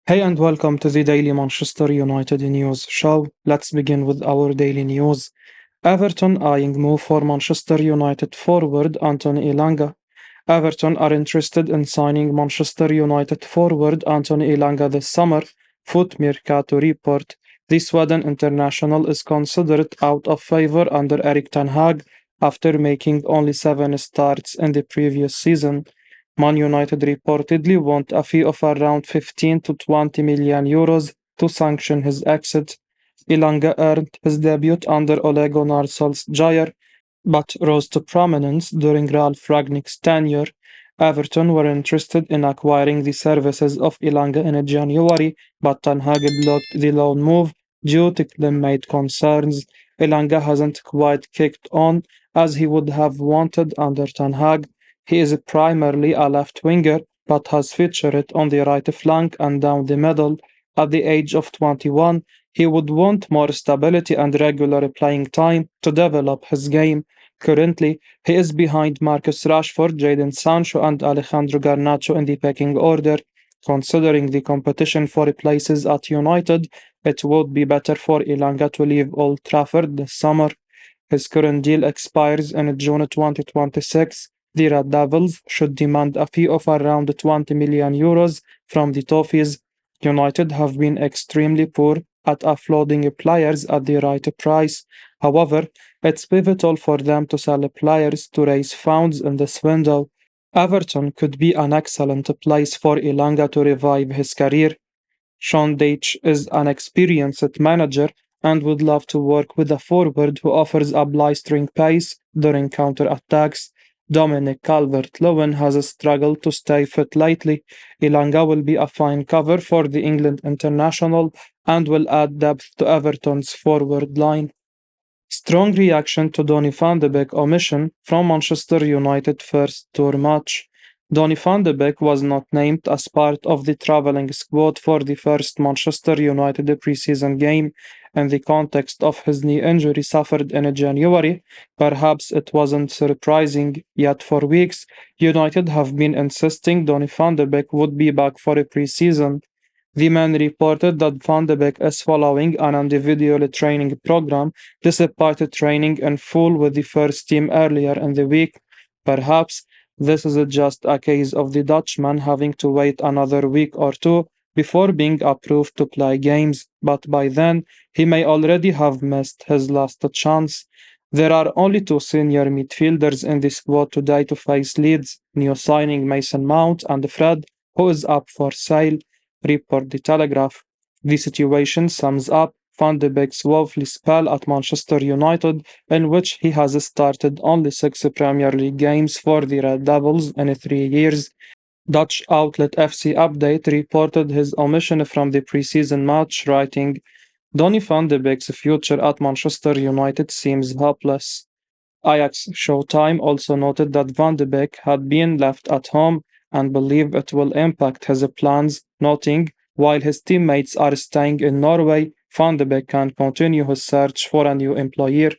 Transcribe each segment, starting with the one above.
Hey and welcome to the Daily Manchester United News Show. Let's begin with our daily news. Everton eyeing move for Manchester United forward Anthony Ilanga. Everton are interested in signing Manchester United forward Anthony Ilanga this summer. Foot Mercato report. The Sweden international is considered out of favour under Erik ten Hag after making only 7 starts in the previous season. Man United reportedly want a fee of around 15 to 20 million euros to sanction his exit. Ilanga earned his debut under Ole Gunnar Solskjaer, but rose to prominence during Ralf Rangnick's tenure. Everton were interested in acquiring the services of Ilanga in January, but Ten Hag blocked the loan move due to climate concerns. Ilanga hasn't quite kicked on as he would have wanted under Ten Hag. He is primarily a left winger, but has featured on the right flank and down the middle. At the age of 21, he would want more stability and regular playing time to develop his game. Currently, he is behind Marcus Rashford, Jadon Sancho, and Alejandro Garnacho in the pecking order. Considering the competition for places at United, it would be better for Ilanga to leave Old Trafford this summer. His current deal expires in June 2026. The Red Devils should demand a fee of around 20 million euros from the Toffees. United have been extremely poor at offloading players at the right price. However, it's pivotal for them to sell players to raise funds in this window. Everton could be an excellent place for Ilanga to revive his career. Sean Dyche is an experienced manager and would love to work with a forward who offers a blistering pace during counter-attacks. Dominic Calvert-Lewin has struggled to stay fit lately. Ilanga will be a fine cover for the England international and will add depth to Everton's forward line. Strong reaction to Donny van de Beek omission from Manchester United first tour match. Donny van de Beek was not named as part of the travelling squad for the first Manchester United preseason game in the context of his knee injury suffered in January. Perhaps it wasn't surprising, yet for weeks, United have been insisting Donny van de Beek would be back for a preseason. The man reported that Van de Beek is following an individual training program despite training in full with the first team earlier in the week. Perhaps this is just a case of the Dutchman having to wait another week or two before being approved to play games, but by then he may already have missed his last chance. There are only two senior midfielders in the squad today to face Leeds, new signing Mason Mount and Fred, who is up for sale. Report The Telegraph. The situation sums up Van de Beek's woeful spell at Manchester United, in which he has started only 6 Premier League games for the Red Devils in 3 years. Dutch outlet FC Update reported his omission from the preseason match, writing, Donny van de Beek's future at Manchester United seems hopeless. Ajax Showtime also noted that Van de Beek had been left at home and believe it will impact his plans, noting, while his teammates are staying in Norway, Van de Beek can continue his search for a new employer.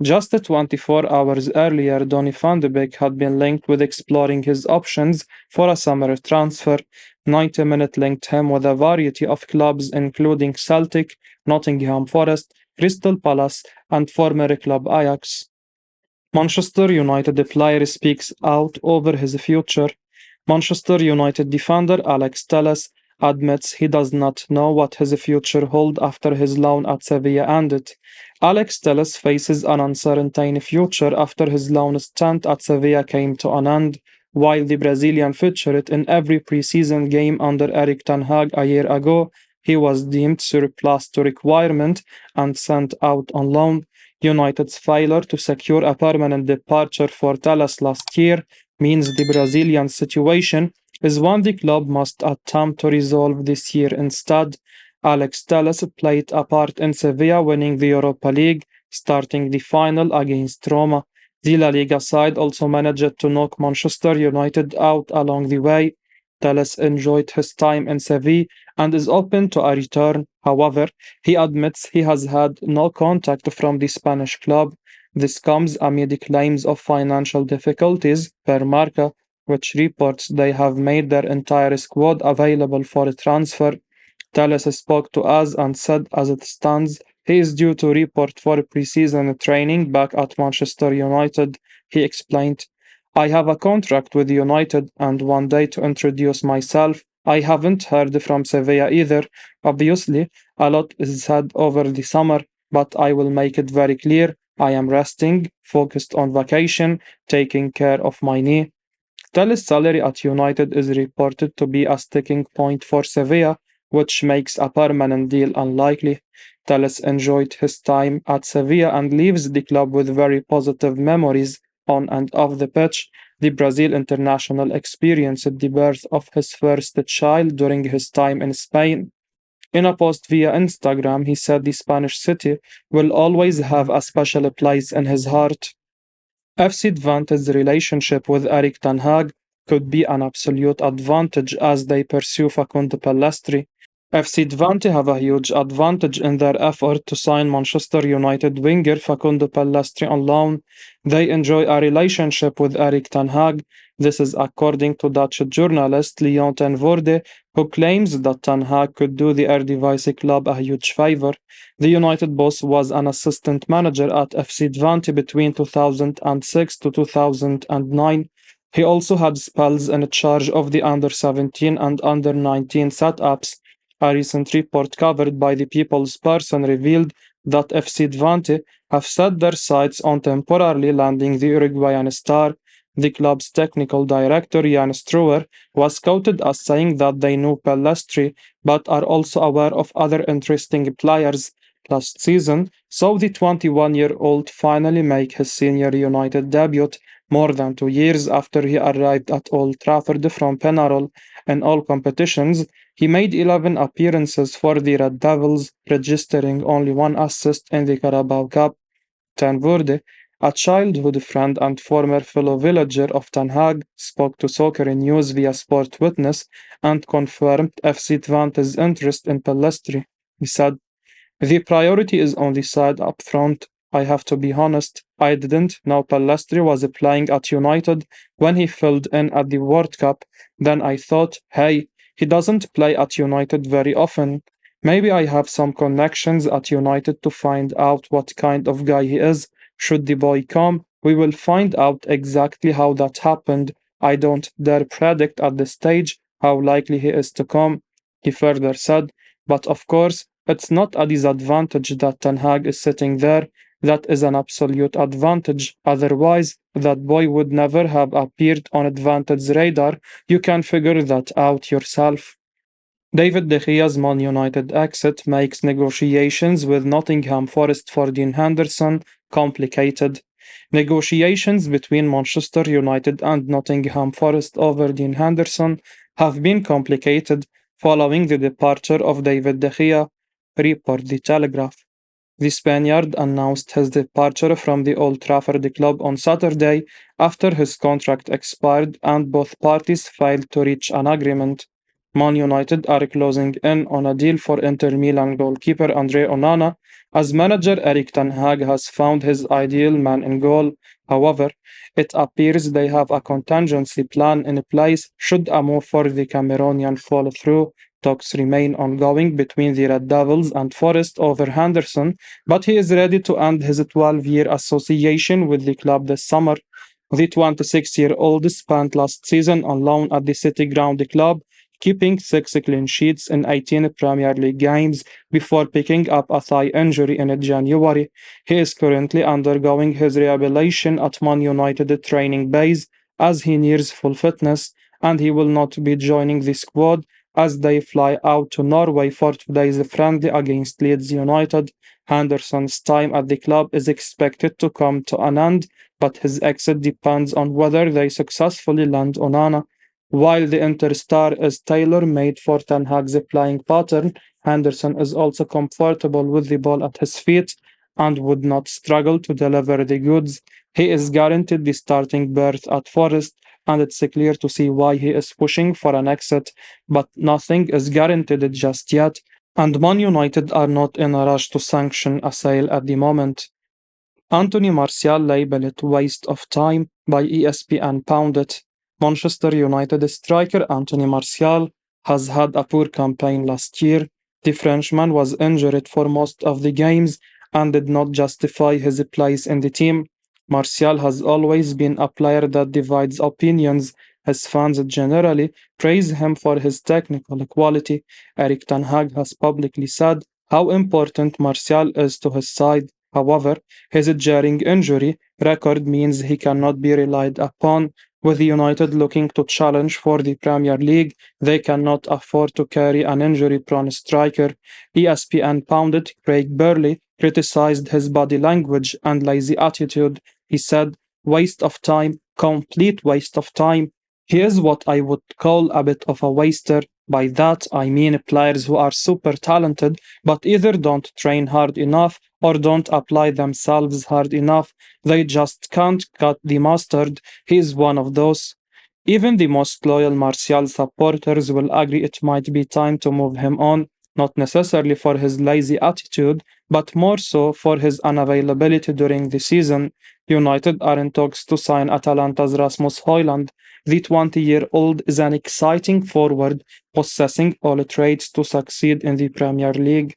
Just 24 hours earlier, Donny van de Beek had been linked with exploring his options for a summer transfer. 90 Minute linked him with a variety of clubs including Celtic, Nottingham Forest, Crystal Palace, and former club Ajax. Manchester United player speaks out over his future. Manchester United defender Alex Telles admits he does not know what his future holds after his loan at Sevilla ended. Alex Telles faces an uncertain future after his loan stint at Sevilla came to an end. While the Brazilian featured in every preseason game under Erik ten Hag a year ago, he was deemed surplus to requirement and sent out on loan. United's failure to secure a permanent departure for Telles last year means the Brazilian situation is one the club must attempt to resolve this year instead. Alex Telles played a part in Sevilla winning the Europa League, starting the final against Roma. The La Liga side also managed to knock Manchester United out along the way. Telles enjoyed his time in Sevilla and is open to a return. However, he admits he has had no contact from the Spanish club. This comes amid claims of financial difficulties per Marca, which reports they have made their entire squad available for a transfer. Telles spoke to us and said, as it stands, he is due to report for pre-season training back at Manchester United. He explained, I have a contract with United and one day to introduce myself. I haven't heard from Sevilla either. Obviously, a lot is said over the summer, but I will make it very clear I am resting, focused on vacation, taking care of my knee. Telles' salary at United is reported to be a sticking point for Sevilla, which makes a permanent deal unlikely. Telles enjoyed his time at Sevilla and leaves the club with very positive memories on and off the pitch. The Brazil international experienced the birth of his first child during his time in Spain. In a post via Instagram, he said the Spanish city will always have a special place in his heart. FC Twente's relationship with Erik ten Hag could be an absolute advantage as they pursue Facundo Pellistri. FC Twente have a huge advantage in their effort to sign Manchester United winger Facundo Pellistri on loan. They enjoy a relationship with Erik ten Hag. This is according to Dutch journalist Leon ten Voorde, who claims that ten Hag could do the Eredivisie club a huge favour. The United boss was an assistant manager at FC Twente between 2006 to 2009. He also had spells in charge of the under 17 and under 19 setups. A recent report covered by the People's Person revealed that FC Twente have set their sights on temporarily landing the Uruguayan star. The club's technical director, Jan Struwer, was quoted as saying that they knew Pellistri but are also aware of other interesting players. Last season saw the 21-year-old finally make his senior United debut more than 2 years after he arrived at Old Trafford from Penarol. In all competitions, he made 11 appearances for the Red Devils, registering only one assist in the Carabao Cup. Ten Voorde, a childhood friend and former fellow villager of Ten Hag, spoke to Soccer News via Sport Witness and confirmed FC Twente's interest in Pellistri. He said, the priority is on the side up front. I have to be honest, I didn't know Pellistri was playing at United when he filled in at the World Cup. Then I thought, hey, he doesn't play at United very often. Maybe I have some connections at United to find out what kind of guy he is. Should the boy come, we will find out exactly how that happened. I don't dare predict at this stage how likely he is to come. He further said, but of course, it's not a disadvantage that Ten Hag is sitting there. That is an absolute advantage. Otherwise, that boy would never have appeared on Advantage's radar. You can figure that out yourself. David De Gea's Man United exit makes negotiations with Nottingham Forest for Dean Henderson complicated. Negotiations between Manchester United and Nottingham Forest over Dean Henderson have been complicated following the departure of David De Gea, report The Telegraph. The Spaniard announced his departure from the Old Trafford club on Saturday after his contract expired and both parties failed to reach an agreement. Man United are closing in on a deal for Inter Milan goalkeeper Andre Onana, as manager Erik ten Hag has found his ideal man in goal. However, it appears they have a contingency plan in place should a move for the Cameroonian fall through. Talks remain ongoing between the Red Devils and Forest over Henderson, but he is ready to end his 12-year association with the club this summer. The 26-year-old spent last season on loan at the City Ground club, keeping 6 clean sheets in 18 Premier League games before picking up a thigh injury in January. He is currently undergoing his rehabilitation at Man United training base as he nears full fitness, and he will not be joining the squad as they fly out to Norway for today's friendly against Leeds United. Henderson's time at the club is expected to come to an end, but his exit depends on whether they successfully land Onana. While the Interstar is tailor-made for Ten Hag's playing pattern, Henderson is also comfortable with the ball at his feet and would not struggle to deliver the goods. He is guaranteed the starting berth at Forest, and it's clear to see why he is pushing for an exit, but nothing is guaranteed just yet, and Man United are not in a rush to sanction a sale at the moment. Anthony Martial labeled it waste of time by ESPN Pounded. Manchester United striker Anthony Martial has had a poor campaign last year. The Frenchman was injured for most of the games and did not justify his place in the team. Martial has always been a player that divides opinions. His fans generally praise him for his technical quality. Erik Ten Hag has publicly said how important Martial is to his side. However, his jarring injury record means he cannot be relied upon. With United looking to challenge for the Premier League, they cannot afford to carry an injury-prone striker. ESPN pundit Craig Burley criticized his body language and lazy attitude. He said, "Waste of time, complete waste of time." He is what I would call a bit of a waster. By that, I mean players who are super talented but either don't train hard enough or don't apply themselves hard enough. They just can't cut the mustard. He is one of those. Even the most loyal Martial supporters will agree it might be time to move him on, not necessarily for his lazy attitude, but more so for his unavailability during the season. United are in talks to sign Atalanta's Rasmus Haaland. The 20-year-old is an exciting forward, possessing all traits to succeed in the Premier League.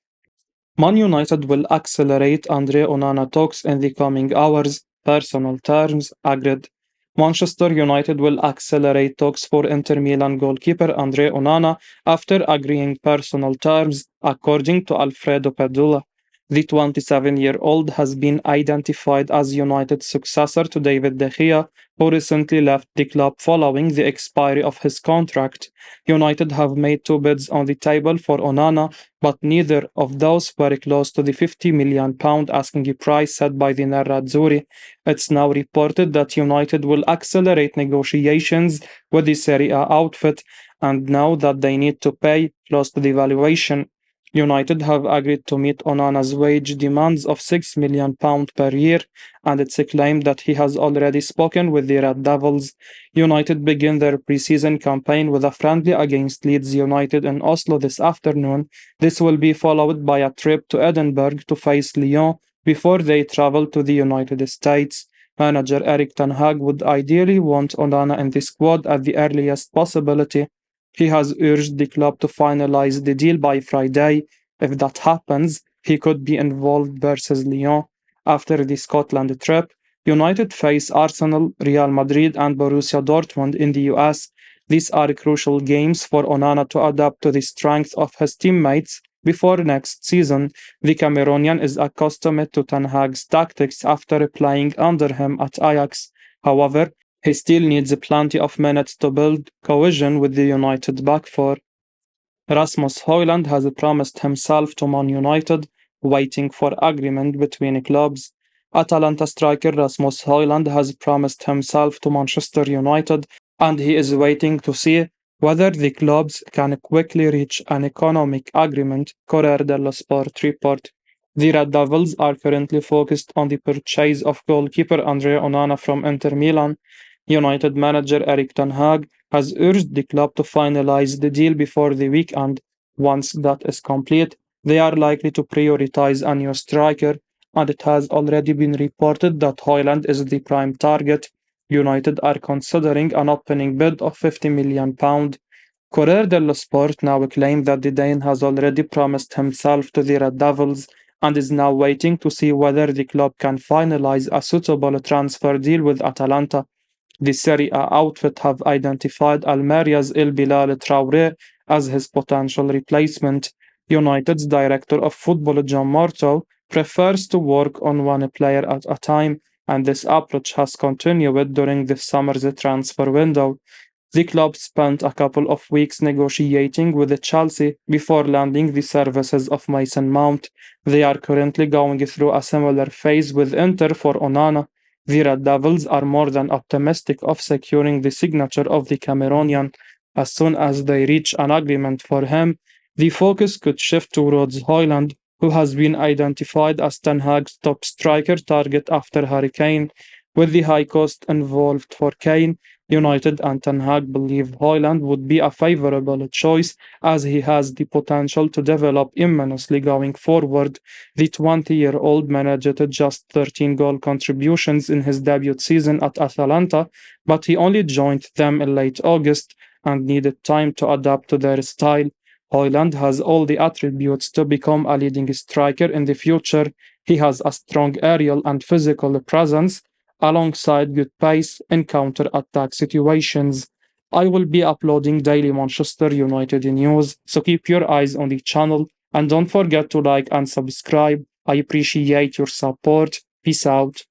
Man United will accelerate Andre Onana talks in the coming hours, personal terms agreed. Manchester United will accelerate talks for Inter Milan goalkeeper Andre Onana after agreeing personal terms, according to Alfredo Padula. The 27-year-old has been identified as United's successor to David De Gea, who recently left the club following the expiry of his contract. United have made two bids on the table for Onana, but neither of those were close to the £50 million asking price set by the Nerazzurri. It's now reported that United will accelerate negotiations with the Serie A outfit, and now that they need to pay close to the valuation. United have agreed to meet Onana's wage demands of £6 million per year, and it's claimed that he has already spoken with the Red Devils. United begin their preseason campaign with a friendly against Leeds United in Oslo this afternoon. This will be followed by a trip to Edinburgh to face Lyon before they travel to the United States. Manager Erik Ten Hag would ideally want Onana in the squad at the earliest possibility. He has urged the club to finalize the deal by Friday. If that happens, he could be involved versus Lyon. After the Scotland trip, United face Arsenal, Real Madrid, and Borussia Dortmund in the US. These are crucial games for Onana to adapt to the strength of his teammates before next season. The Cameroonian is accustomed to Ten Hag's tactics after playing under him at Ajax. However, he still needs plenty of minutes to build cohesion with the United back four. Rasmus Haaland has promised himself to Man United, waiting for agreement between clubs. Atalanta striker Rasmus Haaland has promised himself to Manchester United, and he is waiting to see whether the clubs can quickly reach an economic agreement, Corriere dello Sport report. The Red Devils are currently focused on the purchase of goalkeeper Andre Onana from Inter Milan. United manager Erik Ten Hag has urged the club to finalize the deal before the weekend. Once that is complete, they are likely to prioritize a new striker, and it has already been reported that Haaland is the prime target. United are considering an opening bid of £50 million. Corriere dello Sport now claim that the Dane has already promised himself to the Red Devils and is now waiting to see whether the club can finalize a suitable transfer deal with Atalanta. The Serie A outfit have identified Almeria's El Bilal Traoré as his potential replacement. United's director of football John Morto prefers to work on one player at a time, and this approach has continued during this summer's transfer window. The club spent a couple of weeks negotiating with Chelsea before landing the services of Mason Mount. They are currently going through a similar phase with Inter for Onana. The Red Devils are more than optimistic of securing the signature of the Cameroonian. As soon as they reach an agreement for him, the focus could shift towards Haaland, who has been identified as Ten Hag's top striker target after Harry Kane. With the high cost involved for Kane, United and Ten Hag believe Haaland would be a favourable choice as he has the potential to develop immensely going forward. The 20-year-old managed just 13 goal contributions in his debut season at Atalanta, but he only joined them in late August and needed time to adapt to their style. Haaland has all the attributes to become a leading striker in the future. He has a strong aerial and physical presence, alongside good pace in counter-attack situations. I will be uploading daily Manchester United news, so keep your eyes on the channel and don't forget to like and subscribe. I appreciate your support. Peace out.